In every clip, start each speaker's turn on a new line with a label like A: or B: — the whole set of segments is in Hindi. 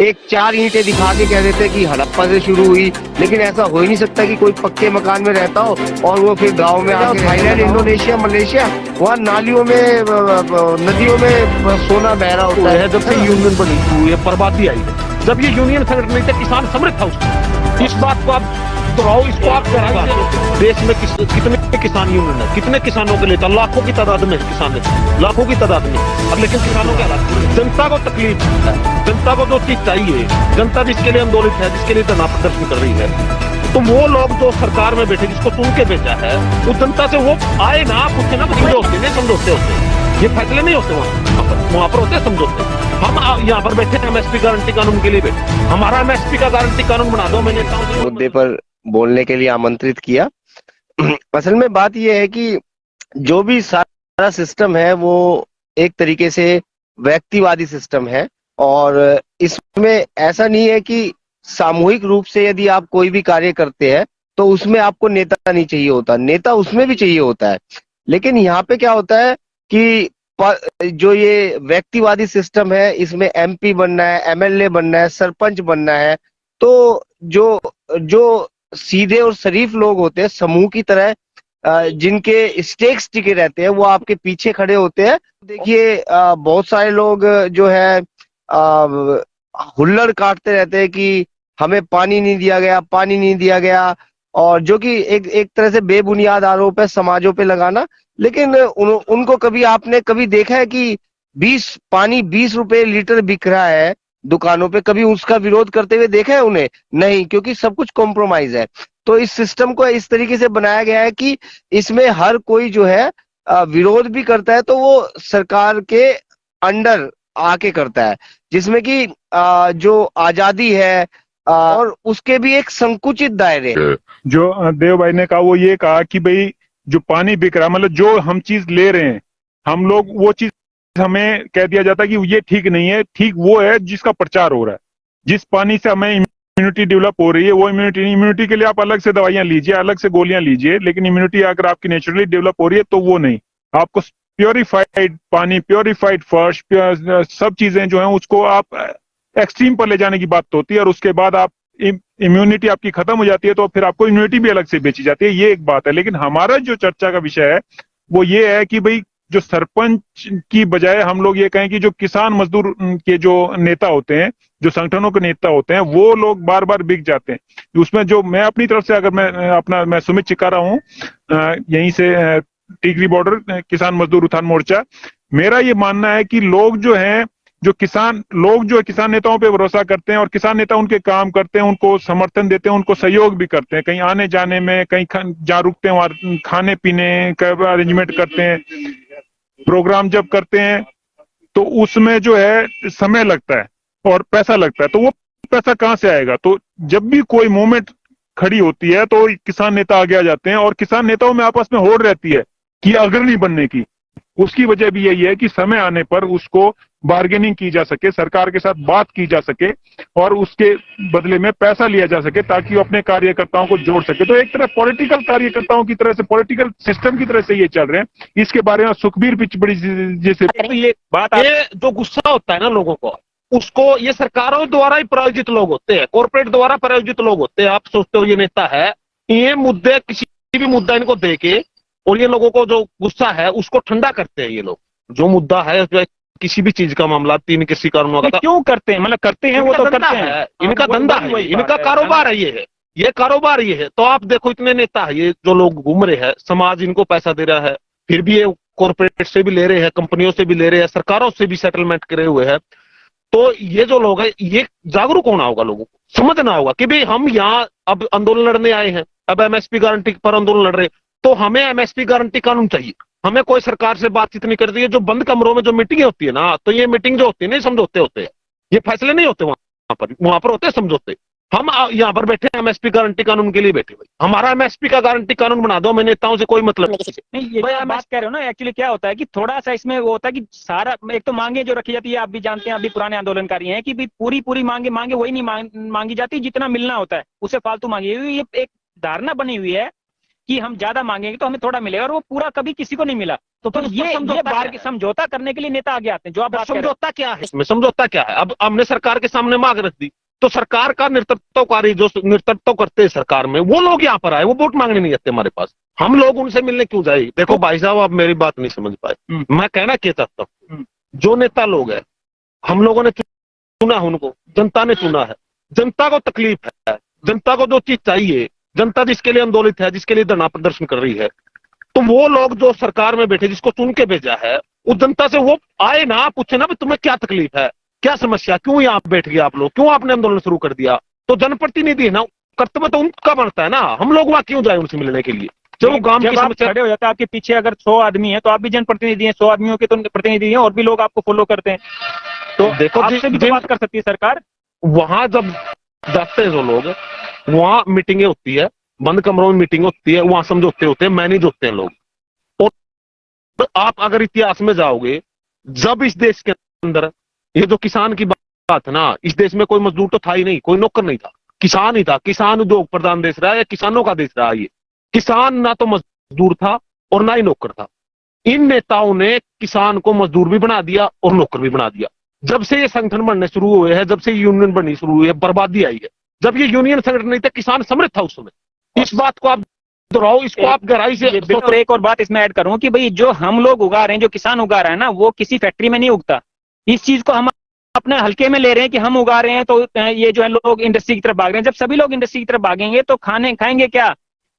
A: एक 4 ईंटें दिखा के कह देते कि हड़प्पा से शुरू हुई, लेकिन ऐसा हो ही नहीं सकता कि कोई पक्के मकान में रहता हो और वो फिर गांव में आके। थाईलैंड, इंडोनेशिया, मलेशिया, वहाँ नालियों में, नदियों में सोना बह रहा होता है।
B: जब से यूनियन बनी हुई है, बर्बादी आई है। जब ये यूनियन संगठन नहीं था, किसान समृद्ध था उसमें। इस बात को आप दोहराओ, इसको आप दोहराइए। देश में कितने किसान यूनियन है, कितने किसानों के लिए था, लाखों की तादाद में किसान है, लाखों की तादाद में। अब लेकिन किसानों के हालात, जनता को तकलीफ है, जनता को जो चीज चाहिए, जनता जिसके लिए आंदोलित है, जिसके लिए धरना प्रदर्शन कर रही है, तो वो लोग जो सरकार में बैठे, जिसको चुन के भेजा है, उस जनता से वो आए ना, पूछे ना, समझौते नहीं, समझौते होते, ये फैसले नहीं होते वहाँ पर होते समझौते। हम यहाँ पर बैठे हैं एमएसपी गारंटी कानून के लिए बैठे, हमारा एमएसपी का गारंटी कानून बना दो। मैंने
A: मुद्दे पर बोलने के लिए आमंत्रित किया। असल में बात यह है कि जो भी सारा सिस्टम है वो एक तरीके से व्यक्तिवादी सिस्टम है, और इसमें ऐसा नहीं है कि सामूहिक रूप से यदि आप कोई भी कार्य करते हैं तो उसमें आपको नेता नहीं चाहिए होता, नेता उसमें भी चाहिए होता है। लेकिन यहाँ पे क्या होता है कि जो ये व्यक्तिवादी सिस्टम है, इसमें एमपी बनना है, एमएलए बनना है, सरपंच बनना है, तो जो जो सीधे और शरीफ लोग होते हैं, समूह की तरह, जिनके स्टेक्स टिके रहते हैं, वो आपके पीछे खड़े होते हैं। देखिए बहुत सारे लोग जो है हुल्लड़ काटते रहते हैं कि हमें पानी नहीं दिया गया, पानी नहीं दिया गया, और जो कि एक तरह से बेबुनियाद आरोप है समाजों पे लगाना। लेकिन उनको कभी आपने कभी देखा है कि पानी 20 रुपए लीटर बिक रहा है दुकानों पे, कभी उसका विरोध करते हुए देखा है उन्हें? नहीं, क्योंकि सब कुछ कॉम्प्रोमाइज है। तो इस सिस्टम को इस तरीके से बनाया गया है कि इसमें हर कोई जो है विरोध भी करता है तो वो सरकार के अंडर आके करता है, जिसमें कि जो आजादी है और उसके भी एक संकुचित दायरे।
C: जो देव भाई ने कहा वो ये कहा कि भाई जो पानी बिक रहा है, मतलब जो हम चीज ले रहे हैं हम लोग, वो चीज हमें कह दिया जाता है कि ये ठीक नहीं है। ठीक वो है जिसका प्रचार हो रहा है, जिस पानी से हमें इम्यूनिटी डेवलप हो रही है, वो इम्यूनिटी के लिए आप अलग से दवाइयां लीजिए, अलग से गोलियां लीजिए, लेकिन इम्यूनिटी अगर आपकी नेचुरली डेवलप हो रही है तो वो नहीं। आपको प्योरीफाइड पानी, प्योरीफाइड फर्श, सब चीजें जो है उसको आप एक्सट्रीम पर ले जाने की बात होती है, और उसके बाद आप इम्यूनिटी आपकी खत्म हो जाती है तो फिर आपको इम्यूनिटी भी अलग से बेची जाती है। ये एक बात है। लेकिन हमारा जो चर्चा का विषय है वो ये है कि भाई जो सरपंच की बजाय हम लोग ये कहें कि जो किसान मजदूर के जो नेता होते हैं, जो संगठनों के नेता होते हैं, वो लोग बार बार बिक जाते हैं। उसमें जो मैं अपनी तरफ से, अगर मैं सुमित चिकारा हूँ, यहीं से टिकरी बॉर्डर किसान मजदूर उत्थान मोर्चा, मेरा ये मानना है कि लोग जो हैं, जो किसान नेताओं पे भरोसा करते हैं, और किसान नेता उनके काम करते हैं, उनको समर्थन देते हैं, उनको सहयोग भी करते हैं, कहीं आने जाने में, कहीं जहाँ रुकते हैं वहां खाने पीने का अरेंजमेंट करते हैं। प्रोग्राम जब करते हैं तो उसमें जो है समय लगता है और पैसा लगता है, तो वो पैसा कहाँ से आएगा? तो जब भी कोई मूवमेंट खड़ी होती है तो किसान नेता आगे आ जाते हैं, और किसान नेताओं में आपस में होड़ रहती है कि अग्रणी बनने की। उसकी वजह भी यही है कि समय आने पर उसको बार्गेनिंग की जा सके, सरकार के साथ बात की जा सके, और उसके बदले में पैसा लिया जा सके, ताकि वो अपने कार्यकर्ताओं को जोड़ सके। तो एक तरह पॉलिटिकल कार्यकर्ताओं की तरह से, पॉलिटिकल सिस्टम की तरह से ये चल रहे हैं। इसके बारे में सुखबीर पिचबड़ी जैसे
B: ये बात, ये जो गुस्सा होता है ना लोगों को, उसको ये सरकारों द्वारा ही प्रायोजित लोग होते हैं, कॉर्पोरेट द्वारा प्रायोजित लोग होते हैं। आप सोचते हो ये नेता है, ये मुद्दे, किसी भी मुद्दा इनको देके, और ये लोगों को जो गुस्सा है उसको ठंडा करते हैं ये लोग। जो मुद्दा है, जो किसी भी चीज का मामला, 3 कृषि कानूनों का,
D: क्यों करते हैं? मतलब करते हैं वो तो करते हैं,
B: इनका धंधा है, इनका कारोबार है, ये कारोबार ये है। तो आप देखो इतने नेता है, ये जो लोग घूम रहे हैं, समाज इनको पैसा दे रहा है, फिर भी ये कॉर्पोरेट से भी ले रहे हैं, कंपनियों से भी ले रहे हैं, सरकारों से भी सेटलमेंट करे हुए हैं। तो ये जो लोग है, ये जागरूक होना होगा, लोगों को समझना होगा कि भाई हम यहाँ अब आंदोलन लड़ने आए हैं, अब एमएसपी गारंटी पर आंदोलन लड़ रहे, तो हमें एमएसपी गारंटी कानून चाहिए। हमें कोई सरकार से बातचीत नहीं करती है। जो बंद कमरों में जो मीटिंग होती है ना, तो ये मीटिंग जो होती है, नहीं समझौते होते हैं, ये फैसले नहीं होते वहां पर होते हैं समझौते। हम यहाँ पर बैठे एमएसपी गारंटी कानून के लिए बैठे, भाई हमारा एमएसपी का गारंटी कानून बना दो, हमें नेताओं से कोई मतलब
D: नहीं। ये बात कह रहे हो ना, एक्चुअली क्या होता है कि थोड़ा सा इसमें वो होता है कि सारा, एक तो मांगे जो रखी जाती है, आप भी जानते हैं, अभी पुराने आंदोलनकारी हैं कि पूरी मांगे वही नहीं मांगी जाती जितना मिलना होता है, उससे फालतू मांगी। ये एक धारणा बनी हुई है कि हम ज्यादा मांगेंगे तो हमें थोड़ा मिलेगा, और वो पूरा कभी किसी को नहीं मिला।
B: तो फिर
D: ये समझौता करने के लिए नेता आगे आते हैं, जो आप बात कर रहे हैं।
B: समझौता क्या है इसमें? समझौता क्या है? अब हमने सरकार के सामने मांग रख दी, तो सरकार का नेतृत्वकारी जो नेतृत्व करते हैं सरकार में, वो लोग यहाँ पर आए, वो वोट मांगने नहीं आते हमारे पास। हम लोग उनसे मिलने क्यों जाए? देखो भाई साहब, आप मेरी बात नहीं समझ पाए। मैं कहना क्या चाहता हूँ, जो नेता लोग हैं, हम लोगों ने चुना है उनको, जनता ने चुना है। जनता को तकलीफ है, जनता को जो चीज चाहिए, जनता जिसके लिए आंदोलित है, जिसके लिए धरना प्रदर्शन कर रही है, तो वो लोग जो सरकार में बैठे, जिसको चुन के भेजा है, उस जनता से वो आए ना, पूछे ना तुम्हें क्या तकलीफ है, क्या समस्या, क्यों यहाँ बैठ गए आप लोग, क्यों आपने आंदोलन शुरू कर दिया? तो जनप्रतिनिधि है ना, कर्तव्य तो उनका बनता है ना। हम लोग वहां क्यों जाए उनसे मिलने के लिए? जब गांव की समस्या
D: खड़े हो जाता है, आपके पीछे अगर 100 आदमी है तो आप भी जनप्रतिनिधि हैं, 100 आदमियों के तो प्रतिनिधि हैं, और भी लोग आपको फॉलो करते हैं, तो
B: देखो
D: आपसे भी तो बात कर सकती है सरकार।
B: वहां जब जाते हैं जो लोग, वहां मीटिंगें होती है, बंद कमरों में मीटिंग होती है, वहां समझौते होते हैं, मैनेज होते हैं लोग। और तो आप अगर इतिहास में जाओगे, जब इस देश के अंदर ये जो किसान की बात है ना, इस देश में कोई मजदूर तो था ही नहीं, कोई नौकर नहीं था, किसान ही था। किसान उद्योग प्रधान देश रहा है, किसानों का देश रहा है ये। किसान ना तो मजदूर था और ना ही नौकर था। इन नेताओं ने किसान को मजदूर भी बना दिया और नौकर भी बना दिया। जब से ये संगठन बनने शुरू हुए हैं, जब से यूनियन बननी शुरू हुई है, बर्बादी आई है। जब ये यूनियन संगठन नहीं था, किसान समृद्ध था उस समय। इस बात को आप दोहराओ, इसको आप गहराई से
D: बिल्कुल। एक और बात इसमें ऐड करूं कि भाई जो हम लोग उगा रहे हैं, जो किसान उगा रहा है ना, वो किसी फैक्ट्री में नहीं उगता। इस चीज को हम अपने हल्के में ले रहे हैं कि हम उगा रहे हैं, तो ये जो है लोग इंडस्ट्री की तरफ भाग रहे हैं। जब सभी लोग इंडस्ट्री की तरफ भागेंगे तो खाएंगे क्या?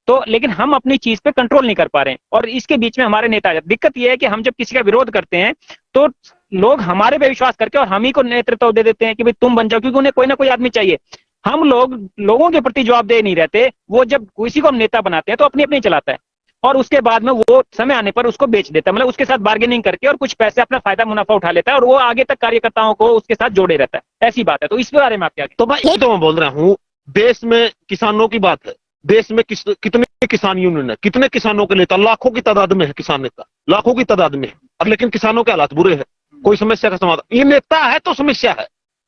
D: तो लेकिन हम अपनी चीज पे कंट्रोल नहीं कर पा रहे हैं, और इसके बीच में हमारे नेता आ जाते। दिक्कत यह है कि हम जब किसी का विरोध करते हैं तो लोग हमारे पे विश्वास करके और हम ही को नेतृत्व दे देते हैं कि भाई तुम बन जाओ, क्योंकि उन्हें कोई ना कोई आदमी चाहिए। हम लोगों के प्रति जवाबदेह नहीं रहते। वो जब किसी को हम नेता बनाते हैं तो अपनी अपनी चलाता है, और उसके बाद में वो समय आने पर उसको बेच देता है, मतलब उसके साथ बार्गेनिंग करके और कुछ पैसे अपना फायदा मुनाफा उठा लेता है, और वो आगे तक कार्यकर्ताओं को उसके साथ जोड़े रहता है। ऐसी बात है। तो इस बारे में आप क्या?
B: तो भाई तो मैं बोल रहा हूँ, देश में किसानों की बात है, देश में कितने किसान यूनियन है, कितने किसानों के नेता, लाखों की तादाद में है किसान नेता, लाखों की तादाद में है। अब लेकिन किसानों के हालात बुरे हैं, कोई समस्या का समाधान। ये नेता है तो समस्या है,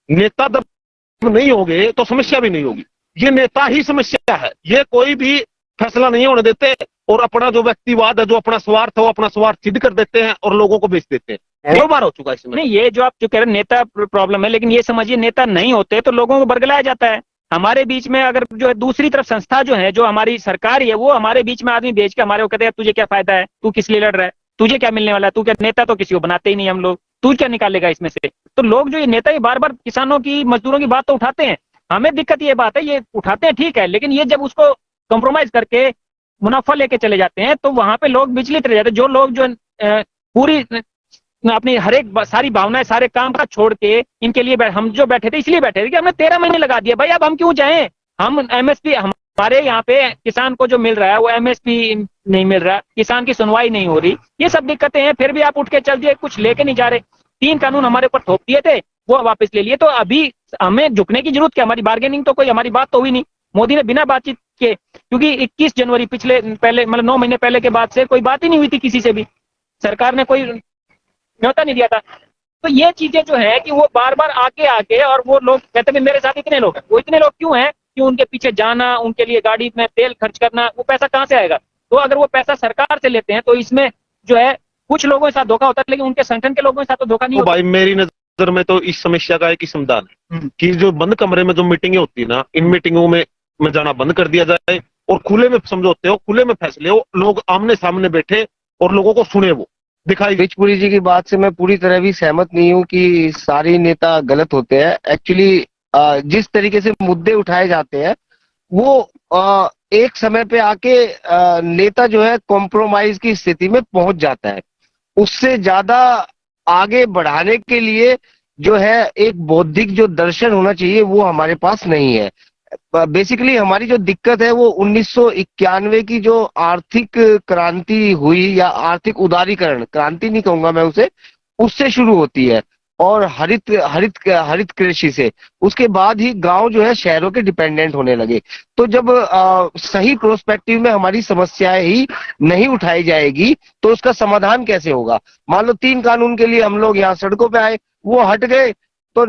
B: नेता जब नहीं होंगे तो समस्या भी नहीं होगी। ये नेता ही समस्या है। ये कोई भी फैसला नहीं होने देते, और अपना जो व्यक्तिवाद है, जो अपना स्वार्थ है, वो अपना स्वार्थ सिद्ध कर देते हैं और लोगों को बेच देते हैं। 2 बार हो चुका है इसमें।
D: नहीं, ये जो आप जो कह रहे हैं नेता प्रॉब्लम है, लेकिन ये समझिए नेता नहीं होते तो लोगों को बरगलाया जाता है। हमारे बीच में अगर जो है दूसरी तरफ संस्था जो है, जो हमारी सरकार है, वो हमारे बीच में आदमी भेज के हमारे को कहते हैं तुझे क्या फायदा है, तू किस लिए लड़ रहा है, तुझे क्या मिलने वाला है, तू क्या नेता तो किसी को बनाते ही नहीं हम लोग, तू क्या निकालेगा इसमें से। तो लोग जो ये नेता ही बार बार किसानों की, मजदूरों की बात तो उठाते हैं। हमें दिक्कत ये बात है, ये उठाते हैं ठीक है, लेकिन ये जब उसको कॉम्प्रोमाइज करके मुनाफा लेके चले जाते हैं तो वहां पे लोग विचलित रह जाते हैं। जो लोग जो पूरी अपनी हर एक सारी भावनाएं, सारे काम का छोड़ के इनके लिए हम जो बैठे थे, इसलिए बैठे थे कि हमने 13 महीने लगा दिया भाई, अब हम क्यों जाएं। हम एमएसपी, हमारे यहाँ पे किसान को जो मिल रहा है वो एमएसपी नहीं मिल रहा, किसान की सुनवाई नहीं हो रही, ये सब दिक्कतें हैं। फिर भी आप उठ के चल दिए, कुछ लेके नहीं जा रहे। 3 कानून हमारे ऊपर थोप दिए थे, वो वापस ले लिए। तो अभी हमें झुकने की जरूरत क्या? हमारी बार्गेनिंग तो कोई, हमारी बात तो हुई नहीं। मोदी ने बिना बातचीत के, क्योंकि 21 जनवरी पहले मतलब 9 महीने पहले के बाद से कोई बात ही नहीं हुई थी किसी से भी, सरकार ने कोई न्योता नहीं दिया था। तो ये चीजें जो है कि वो बार बार आके और वो लोग कहते हैं मेरे साथ इतने लोग हैं। वो इतने लोग क्यों हैं? क्यों उनके पीछे जाना, उनके लिए गाड़ी में तेल खर्च करना, वो पैसा कहाँ से आएगा? तो अगर वो पैसा सरकार से लेते हैं तो इसमें जो है कुछ लोगों के साथ धोखा होता है, लेकिन उनके संगठन के लोगों के साथ तो धोखा नहीं होता।
B: भाई मेरी नजर में तो इस समस्या का एक ही समाधान है कि जो बंद कमरे में जो मीटिंगें होती है ना, इन मीटिंगों में जाना बंद कर दिया जाए, और खुले में समझौते हो, खुले में फैसले हो, लोग आमने सामने बैठे और लोगों को सुने, वो दिखाई।
A: बिचपुरी जी की बात से मैं पूरी तरह भी सहमत नहीं हूँ कि सारे नेता गलत होते हैं। एक्चुअली जिस तरीके से मुद्दे उठाए जाते हैं वो एक समय पे आके नेता जो है कॉम्प्रोमाइज की स्थिति में पहुंच जाता है। उससे ज्यादा आगे बढ़ाने के लिए जो है एक बौद्धिक जो दर्शन होना चाहिए वो हमारे पास नहीं है। बेसिकली हमारी जो दिक्कत है वो 1991 की जो आर्थिक क्रांति हुई, या आर्थिक उदारीकरण, क्रांति नहीं कहूंगा मैं उसे, उससे शुरू होती है, और हरित कृषि से। उसके बाद ही गांव जो है शहरों के डिपेंडेंट होने लगे। तो जब सही प्रोस्पेक्टिव में हमारी समस्याएं ही नहीं उठाई जाएगी तो उसका समाधान कैसे होगा? मान लो 3 कानून के लिए हम लोग यहाँ सड़कों पे आए, वो हट गए, तो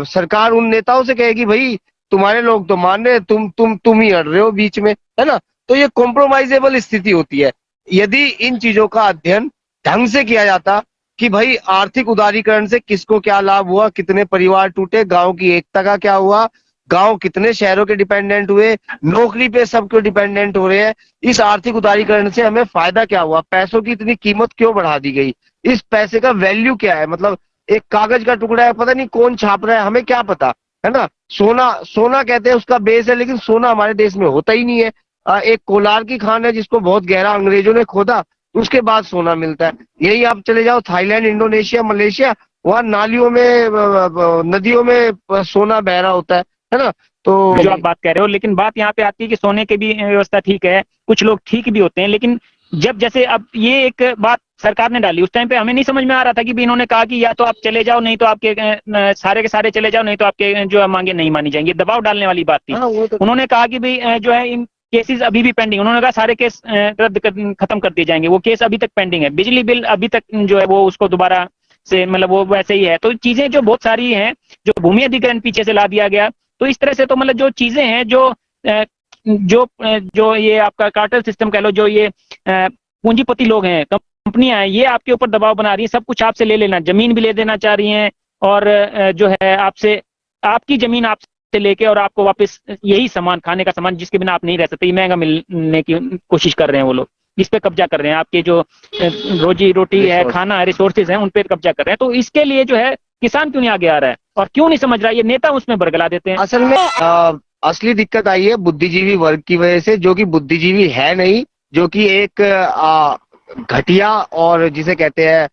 A: सरकार उन नेताओं से कहेगी भाई तुम्हारे लोग तो मान रहे, तुम ही अड़ रहे हो बीच में, है ना। तो ये कॉम्प्रोमाइजेबल स्थिति होती है। यदि इन चीजों का अध्ययन ढंग से किया जाता कि भाई आर्थिक उदारीकरण से किसको क्या लाभ हुआ, कितने परिवार टूटे, गांव की एकता का क्या हुआ, गांव कितने शहरों के डिपेंडेंट हुए, नौकरी पे सब क्यों डिपेंडेंट हो रहे हैं, इस आर्थिक उदारीकरण से हमें फायदा क्या हुआ, पैसों की इतनी कीमत क्यों बढ़ा दी गई, इस पैसे का वैल्यू क्या है, मतलब एक कागज का टुकड़ा है, पता नहीं कौन छाप रहा है, हमें क्या पता, है ना। सोना सोना कहते हैं उसका बेस है, लेकिन सोना हमारे देश में होता ही नहीं है। एक कोलार की खान है जिसको बहुत गहरा अंग्रेजों ने खोदा, उसके बाद सोना मिलता है। यही आप चले जाओ थाईलैंड, इंडोनेशिया, मलेशिया, वहां नालियों में नदियों में सोना बह रहा होता है ना। तो
D: जो आप बात कह रहे हो, लेकिन बात यहाँ पे आती है कि सोने की भी व्यवस्था ठीक है, कुछ लोग ठीक भी होते हैं, लेकिन जब जैसे अब ये एक बात सरकार ने डाली, उस टाइम पे हमें नहीं समझ में आ रहा था कि भी इन्होंने कहा कि या तो आप चले जाओ, नहीं तो आपके सारे के सारे चले जाओ, नहीं तो आपके जो मांगे नहीं मानी जाएंगी। दबाव डालने वाली बात थी।
A: हाँ, वो तो
D: उन्होंने कहा कि भाई जो है इन केसेस अभी भी पेंडिंग, उन्होंने कहा सारे केस खत्म कर दिए जाएंगे, वो केस अभी तक पेंडिंग है। बिजली बिल अभी तक जो है वो उसको दोबारा से मतलब वो वैसे ही है। तो चीजें जो बहुत सारी हैं, जो भूमि अधिग्रहण पीछे से ला दिया गया, तो इस तरह से तो मतलब जो चीजें हैं जो ये आपका कार्टेल सिस्टम कह लो, जो ये पूंजीपति लोग हैं, कंपनियां हैं, ये आपके ऊपर दबाव बना रही है, सब कुछ आपसे ले लेना, जमीन भी ले देना चाह रही हैं, और जो है आपसे आपकी जमीन आपसे लेके और आपको वापस यही सामान, खाने का सामान जिसके बिना आप नहीं रह सकते, महंगा मिलने की कोशिश कर रहे हैं वो लोग, इस पे कब्जा कर रहे हैं, आपके जो रोजी रोटी है, खाना है, रिसोर्सेज हैं, उन पे कब्जा कर रहे हैं। तो इसके लिए जो है किसान क्यों नहीं आगे आ रहा है और क्यों नहीं समझ रहा है, ये नेता उसमें बरगला देते हैं।
A: असल में असली दिक्कत आई है बुद्धिजीवी वर्ग की वजह से, जो कि बुद्धिजीवी है नहीं, जो कि एक घटिया और जिसे कहते हैं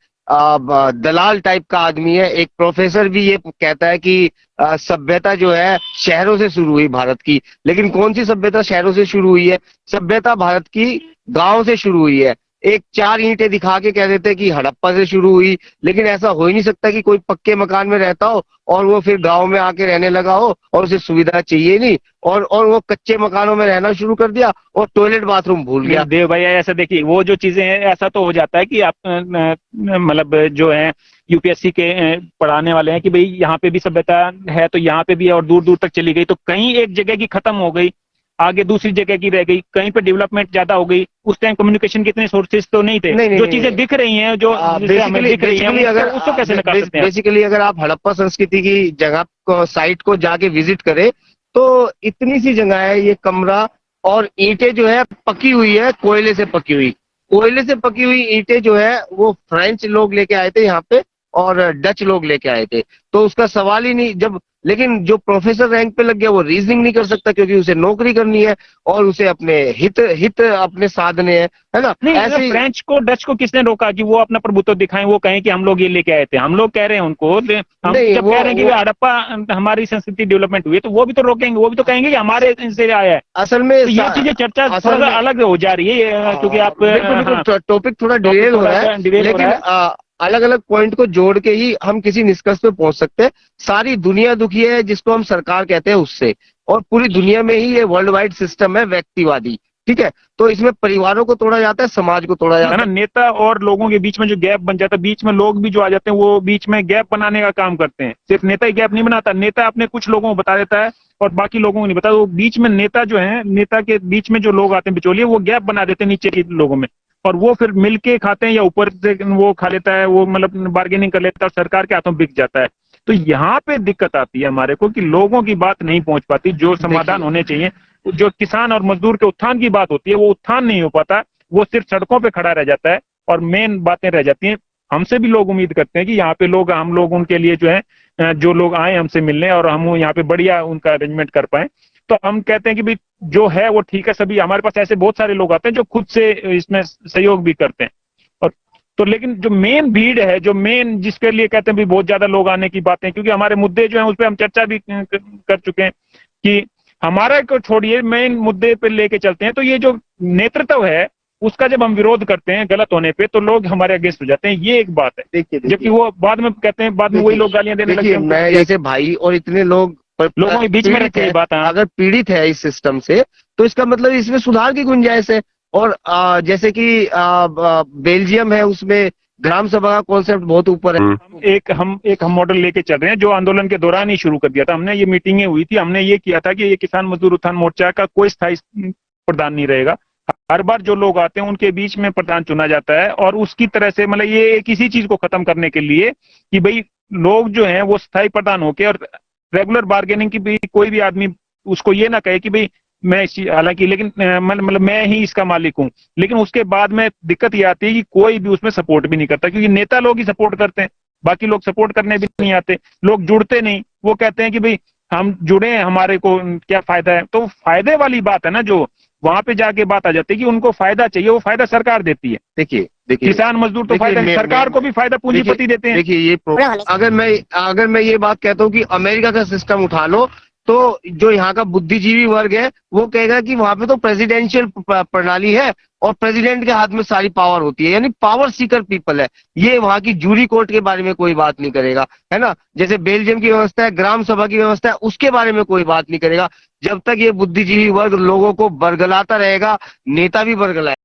A: दलाल टाइप का आदमी है। एक प्रोफेसर भी ये कहता है कि सभ्यता जो है शहरों से शुरू हुई भारत की, लेकिन कौन सी सभ्यता शहरों से शुरू हुई है? सभ्यता भारत की गांव से शुरू हुई है। एक 4 ईंटें दिखा के कह देते कि हड़प्पा से शुरू हुई, लेकिन ऐसा हो ही नहीं सकता कि कोई पक्के मकान में रहता हो और वो फिर गांव में आके रहने लगा हो और उसे सुविधा चाहिए नहीं, और वो कच्चे मकानों में रहना शुरू कर दिया और टॉयलेट बाथरूम भूल गया।
D: देव भाई ऐसा देखिए, वो जो चीजें हैं, ऐसा तो हो जाता है कि आप मतलब जो है यूपीएससी के पढ़ाने वाले हैं कि भाई यहाँ पे भी सभ्यता है, तो यहाँ पे भी है, और दूर दूर तक चली गई, तो कहीं एक जगह की खत्म हो गई, आगे दूसरी जगह की रह गई, कहीं पे डेवलपमेंट ज्यादा हो गई। उस टाइम कम्युनिकेशन के इतने सोर्सेज तो नहीं थे। जो चीजें दिख रही हैं, जो दिख रही हैं,
A: अगर
D: उसको कैसे निकाल सकते हैं?
A: बेसिकली अगर आप हड़प्पा संस्कृति की जगह को, साइट को जाके विजिट करें, तो इतनी सी जगह है, ये कमरा और ईंटें जो है पकी हुई है, कोयले से पकी हुई। कोयले से पकी हुई ईंटें जो है वो फ्रेंच लोग लेके आए थे यहाँ पे और डच लोग लेके आए थे, तो उसका सवाल ही नहीं। जब लेकिन जो प्रोफेसर रैंक पे लग गया वो रीजनिंग नहीं कर सकता, क्योंकि उसे नौकरी करनी है और उसे अपने हित अपने साधने हैं, है ना।
D: नहीं,
A: ऐसे
D: फ्रेंच को, डच को किसने रोका कि वो अपना प्रभुत्व दिखाएं, वो कहें कि हम लोग ये लेके आए थे? हम लोग कह रहे हैं उनको, हम जब कह रहे हैं कि हड़प्पा हमारी संस्कृति डेवलपमेंट हुई है, तो वो भी तो रोकेंगे, वो भी तो कहेंगे कि हमारे से आया है।
A: असल में
D: तो ये चीजें चर्चा थोड़ा सा अलग हो जा रही है, क्योंकि आप
A: टॉपिक थोड़ा डिरेल हो रहा है, लेकिन अलग अलग पॉइंट को जोड़ के ही हम किसी निष्कर्ष पे पहुंच सकते हैं। सारी दुनिया दुखी है जिसको हम सरकार कहते हैं उससे, और पूरी दुनिया में ही ये वर्ल्ड वाइड सिस्टम है व्यक्तिवादी, ठीक है। तो इसमें परिवारों को तोड़ा जाता है, समाज को तोड़ा जाता है
C: ना। नेता और लोगों के बीच में जो गैप बन जाता है, बीच में लोग भी जो आ जाते हैं, वो बीच में गैप बनाने का काम करते हैं। सिर्फ नेता ही गैप नहीं बनाता, नेता अपने कुछ लोगों को बता देता है और बाकी लोगों को नहीं बता। वो बीच में नेता जो है, नेता के बीच में जो लोग आते हैं बिचौलिए, वो गैप बना देते हैं नीचे के लोगों में, और वो फिर मिलके खाते हैं या ऊपर से वो खा लेता है, वो मतलब बार्गेनिंग कर लेता है और सरकार के हाथों बिक जाता है। तो यहाँ पे दिक्कत आती है हमारे को कि लोगों की बात नहीं पहुंच पाती, जो समाधान होने चाहिए, जो किसान और मजदूर के उत्थान की बात होती है, वो उत्थान नहीं हो पाता, वो सिर्फ सड़कों पे खड़ा रह जाता है और मेन बातें रह जाती हैं। हमसे भी लोग उम्मीद करते हैं कि यहाँ पे लोग, हम लोग उनके लिए जो है, जो लोग आए हमसे मिलने और हम यहाँ पे बढ़िया उनका अरेंजमेंट कर पाए, तो हम कहते हैं कि भाई जो है वो ठीक है। सभी हमारे पास ऐसे बहुत सारे लोग आते हैं जो खुद से इसमें सहयोग भी करते हैं, और तो लेकिन जो मेन भीड़ है, जो मेन जिसके लिए कहते हैं भी बहुत ज्यादा लोग आने की बातें, क्योंकि हमारे मुद्दे जो हैं उस पर हम चर्चा भी कर चुके हैं कि हमारा को छोड़िए, मेन मुद्दे पे लेके चलते हैं। तो ये जो नेतृत्व है उसका जब हम विरोध करते हैं गलत होने पे, तो लोग हमारे अगेंस्ट हो जाते हैं, ये एक बात है। देखिए जबकि वो बाद में कहते हैं, बाद में वही लोग गालियां देने लगते हैं।
A: मैं जैसे भाई और इतने लोगों
D: के बीच में रखी है बात।
A: अगर पीड़ित है इस सिस्टम से, तो इसका मतलब इसमें सुधार की गुंजाइश है। और जैसे कि बेल्जियम है, उसमें ग्राम सभा का कॉन्सेप्ट बहुत ऊपर है।
C: हम मॉडल लेके चल रहे हैं, जो आंदोलन के दौरान ही शुरू कर दिया था हमने। ये मीटिंगें हुई थी, हमने ये किया था कि ये किसान मजदूर उत्थान मोर्चा का कोई स्थायी प्रधान नहीं रहेगा, हर बार जो लोग आते हैं उनके बीच में प्रधान चुना जाता है, और उसकी तरह से मतलब ये किसी चीज को खत्म करने के लिए कि भाई लोग जो हैं वो स्थायी प्रधान होके, और रेगुलर बार्गेनिंग की भी कोई भी आदमी उसको ये ना कहे कि भाई मैं हालांकि लेकिन मतलब मैं ही इसका मालिक हूं, लेकिन उसके बाद में दिक्कत ये आती है कि कोई भी उसमें सपोर्ट भी नहीं करता, क्योंकि नेता लोग ही सपोर्ट करते हैं, बाकी लोग सपोर्ट करने भी नहीं आते, लोग जुड़ते नहीं। वो कहते हैं कि भाई हम जुड़े हैं, हमारे को क्या फायदा है। तो फायदे वाली बात है ना, जो वहां पे जाके बात आ जाती है कि उनको फायदा चाहिए, वो फायदा सरकार देती है।
A: देखिए देखिए
C: किसान मजदूर तो फायदा, सरकार को भी फायदा पूंजीपति देते हैं।
A: देखिए ये अगर मैं ये बात कहता हूँ कि अमेरिका का सिस्टम उठा लो, तो जो यहाँ का बुद्धिजीवी वर्ग है वो कहेगा कि वहां पे तो प्रेसिडेंशियल प्रणाली है और प्रेसिडेंट के हाथ में सारी पावर होती है, यानी पावर सीकर पीपल है। ये वहां की जूरी कोर्ट के बारे में कोई बात नहीं करेगा, है ना। जैसे बेल्जियम की व्यवस्था है, ग्राम सभा की व्यवस्था है, उसके बारे में कोई बात नहीं करेगा। जब तक ये बुद्धिजीवी वर्ग लोगों को बरगलाता रहेगा, नेता भी बरगलाए।